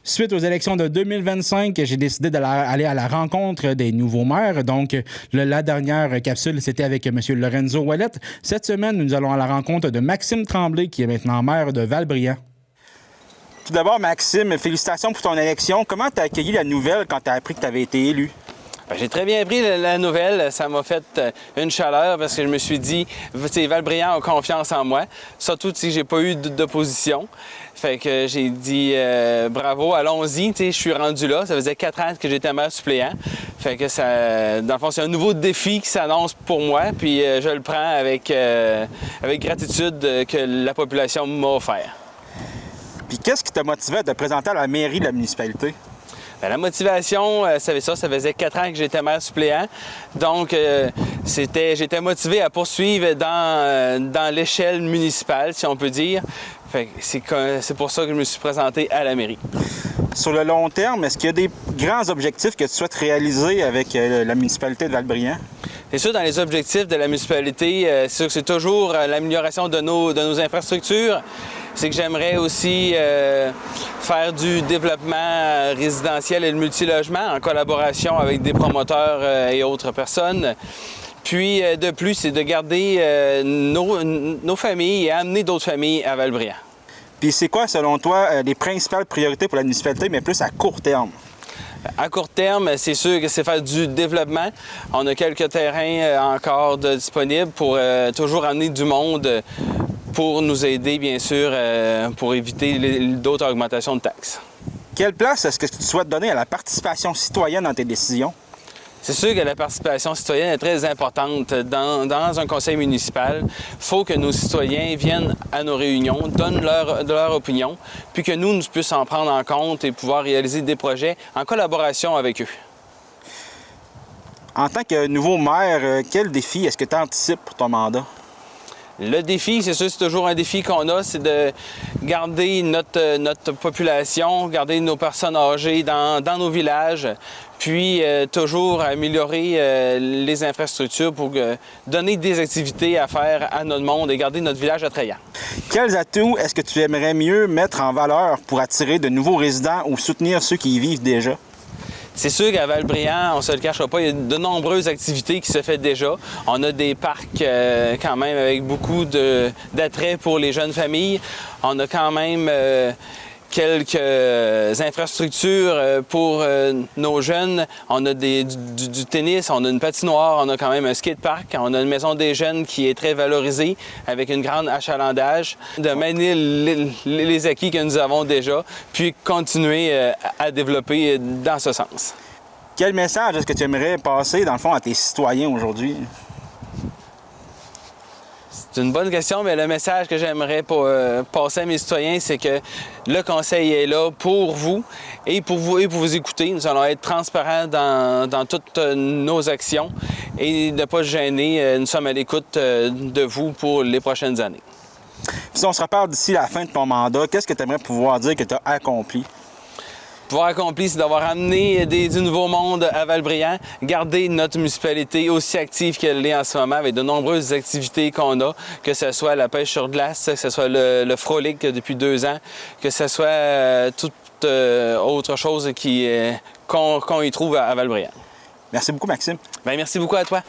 Suite aux élections de 2025, j'ai décidé d'aller à la rencontre des nouveaux maires. Donc, la dernière capsule, c'était avec M. Lorenzo Ouellette. Cette semaine, nous allons à la rencontre de Maxime Tremblay, qui est maintenant maire de Val-Brillant. Tout d'abord, Maxime, félicitations pour ton élection. Comment tu as accueilli la nouvelle quand tu as appris que tu avais été élu? Bien, j'ai très bien pris la nouvelle. Ça m'a fait une chaleur parce que je me suis dit, Val-Brillant a confiance en moi. Surtout si j'ai pas eu d'opposition. Fait que j'ai dit bravo, allons-y. Je suis rendu là. Ça faisait 4 ans que j'étais maire suppléant. Fait que ça, dans le fond, c'est un nouveau défi qui s'annonce pour moi. Puis je le prends avec gratitude que la population m'a offert. Puis qu'est-ce qui t'a motivé à te présenter à la mairie de la municipalité? Bien, la motivation, ça faisait 4 ans que j'étais maire suppléant. Donc, j'étais motivé à poursuivre dans l'échelle municipale, si on peut dire. Fait que c'est pour ça que je me suis présenté à la mairie. Sur le long terme, est-ce qu'il y a des grands objectifs que tu souhaites réaliser avec la municipalité de Val-Brillant? C'est sûr, dans les objectifs de la municipalité, c'est sûr que c'est toujours l'amélioration de nos infrastructures. C'est que j'aimerais aussi faire du développement résidentiel et le multilogement en collaboration avec des promoteurs et autres personnes. Puis, de plus, c'est de garder nos familles et amener d'autres familles à Val-Brillant. Puis, c'est quoi, selon toi, les principales priorités pour la municipalité, mais plus à court terme? À court terme, c'est sûr que c'est faire du développement. On a quelques terrains encore disponibles pour toujours amener du monde pour nous aider, bien sûr, pour éviter d'autres augmentations de taxes. Quelle place est-ce que tu souhaites donner à la participation citoyenne dans tes décisions? C'est sûr que la participation citoyenne est très importante dans un conseil municipal. Il faut que nos citoyens viennent à nos réunions, donnent leur opinion, puis que nous puissions en prendre en compte et pouvoir réaliser des projets en collaboration avec eux. En tant que nouveau maire, quel défi est-ce que tu anticipes pour ton mandat? Le défi, c'est sûr, c'est toujours un défi qu'on a, c'est de garder notre population, garder nos personnes âgées dans nos villages, puis toujours améliorer les infrastructures pour donner des activités à faire à notre monde et garder notre village attrayant. Quels atouts est-ce que tu aimerais mieux mettre en valeur pour attirer de nouveaux résidents ou soutenir ceux qui y vivent déjà? C'est sûr qu'à Val-Brillant, on ne se le cachera pas, il y a de nombreuses activités qui se font déjà. On a des parcs quand même avec beaucoup d'attrait pour les jeunes familles. On a quand même quelques infrastructures pour nos jeunes. On a du tennis, on a une patinoire, on a quand même un skatepark, on a une maison des jeunes qui est très valorisée avec une grande achalandage. De mener les acquis que nous avons déjà, puis continuer à développer dans ce sens. Quel message est-ce que tu aimerais passer, dans le fond, à tes citoyens aujourd'hui? C'est une bonne question, mais le message que j'aimerais passer à mes citoyens, c'est que le conseil est là pour vous et pour vous écouter. Nous allons être transparents dans toutes nos actions et ne pas se gêner. Nous sommes à l'écoute de vous pour les prochaines années. Si on se reparle d'ici la fin de ton mandat, qu'est-ce que tu aimerais pouvoir dire que tu as accompli? Pouvoir accomplir, c'est d'avoir amené du nouveau monde à Val-Brillant, garder notre municipalité aussi active qu'elle est en ce moment avec de nombreuses activités qu'on a, que ce soit la pêche sur glace, que ce soit le frolic depuis 2 ans, que ce soit toute autre chose qu'on y trouve à Val-Brillant. Merci beaucoup, Maxime. Bien, merci beaucoup à toi.